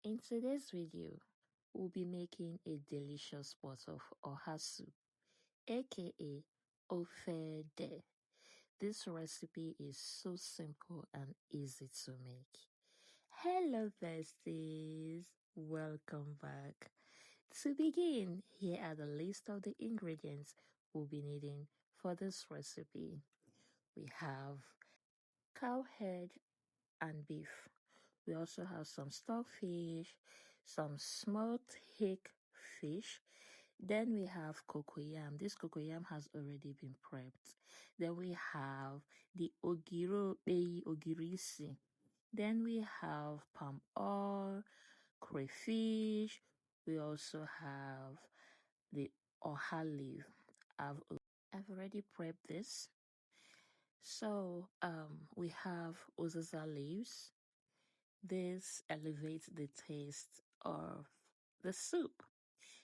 In today's video, we'll be making a delicious pot of Oha Soup, aka Ofede. This recipe is so simple and easy to make. Hello besties, welcome back. To begin, here are the list of the ingredients we'll be needing for this recipe. We have cow head and beef. We also have some stockfish, some smoked hake fish. Then we have cocoyam. This cocoyam has already been prepped. Then we have the ogirisi. Then we have palm oil, crayfish. We also have the oha leaf. I've already prepped this. So we have uziza leaves. This elevates the taste of the soup.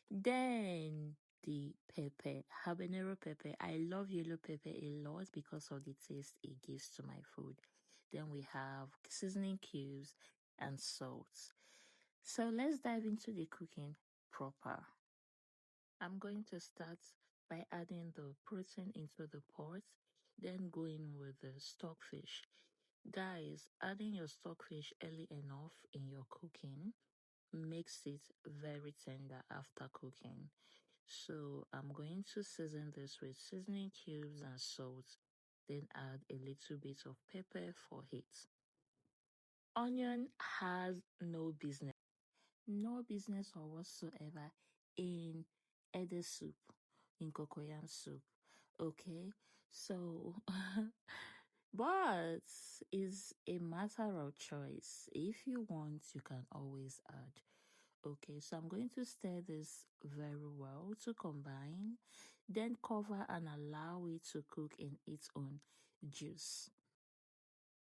Then the pepper, habanero pepper. I love yellow pepper a lot because of the taste it gives to my food. Then we have seasoning cubes and salt. So let's dive into the cooking proper. I'm going to start by adding the protein into the pot, then going with the stockfish. Guys, adding your stockfish early enough in your cooking makes it very tender after cooking. So I'm going to season this with seasoning cubes and salt, then add a little bit of pepper for heat. Onion has no business or whatsoever in ede soup, in cocoyam soup. Okay, so but it's a matter of choice. If you want, you can always add. Okay, so I'm going to stir this very well to combine, then cover and allow it to cook in its own juice.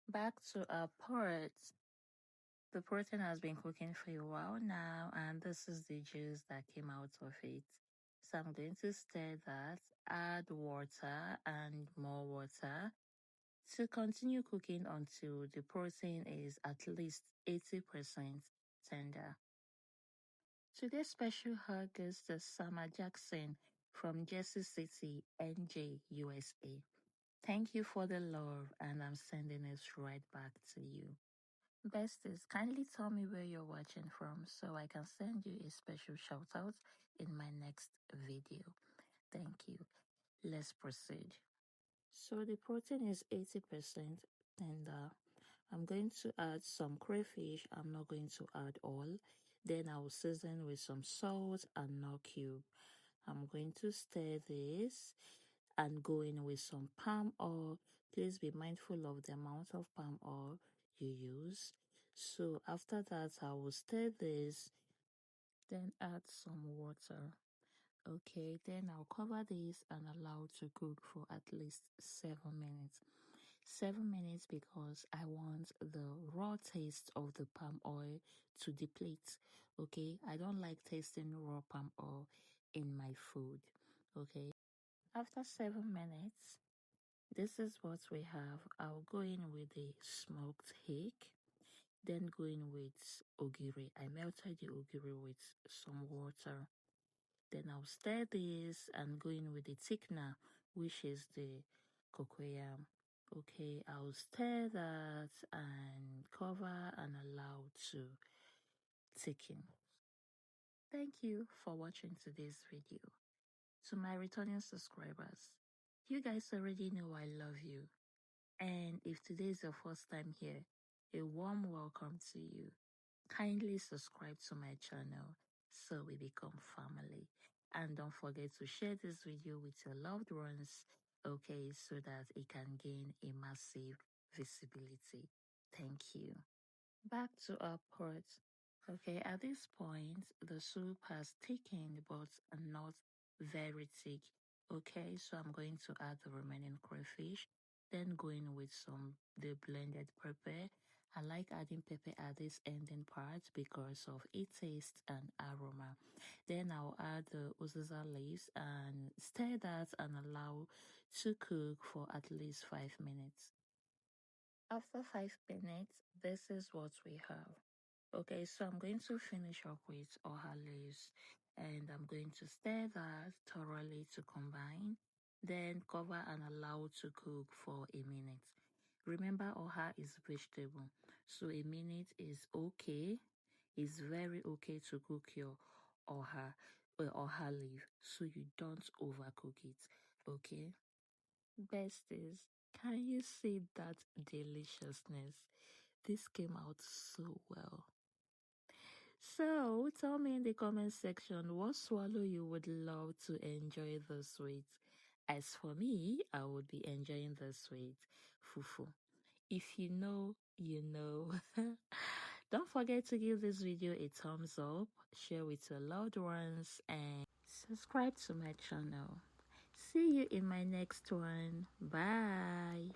Back to our pot. The protein has been cooking for a while now, and this is the juice that came out of it. So I'm going to stir that, add water and more water to continue cooking until the protein is at least 80% tender. Today's special hug is to Summer Jackson from Jersey City, NJ, USA. Thank you for the love, and I'm sending it right back to you. Besties, kindly tell me where you're watching from so I can send you a special shout out in my next video. Thank you. Let's proceed. So the protein is 80% tender. I'm going to add some crayfish. I'm not going to add all. Then I'll season with some salt and nut cube. I'm going to stir this and go in with some palm oil. Please be mindful of the amount of palm oil you use. So after that, I will stir this, then add some water. Okay, then I'll cover this and allow to cook for at least 7 minutes. 7 minutes because I want the raw taste of the palm oil to deplete. Okay, I don't like tasting raw palm oil in my food. Okay, after 7 minutes, this is what we have. I'll go in with the smoked hake, then go in with ogiri. I melted the ogiri with some water. Then I'll stir this and go in with the thickener, which is the cocoyam. Okay, I'll stir that and cover and allow to thicken. Thank you for watching today's video. To my returning subscribers, you guys already know I love you. And if today is your first time here, a warm welcome to you. Kindly subscribe to my channel so we become family. And don't forget to share this video with your loved ones, okay, so that it can gain a massive visibility. Thank you. Back to our pot. Okay, at this point, the soup has thickened but not very thick. Okay, so I'm going to add the remaining crayfish, then going with the blended pepper. I like adding pepper at this ending part because of its taste and aroma. Then I'll add the uziza leaves and stir that and allow to cook for at least 5 minutes. After 5 minutes, this is what we have. Okay, so I'm going to finish up with Oha leaves, and I'm going to stir that thoroughly to combine, then cover and allow to cook for a minute. Remember, Oha is vegetable, so a minute is okay. It's very okay to cook your Oha or Oha leaf, so you don't overcook it. Okay, besties, can you see that deliciousness? This came out so well. So tell me in the comment section what swallow you would love to enjoy this with. As for me, I would be enjoying this with fufu. If you know, you know. Don't forget to give this video a thumbs up, share with your loved ones, and subscribe to my channel. See you in my next one. Bye.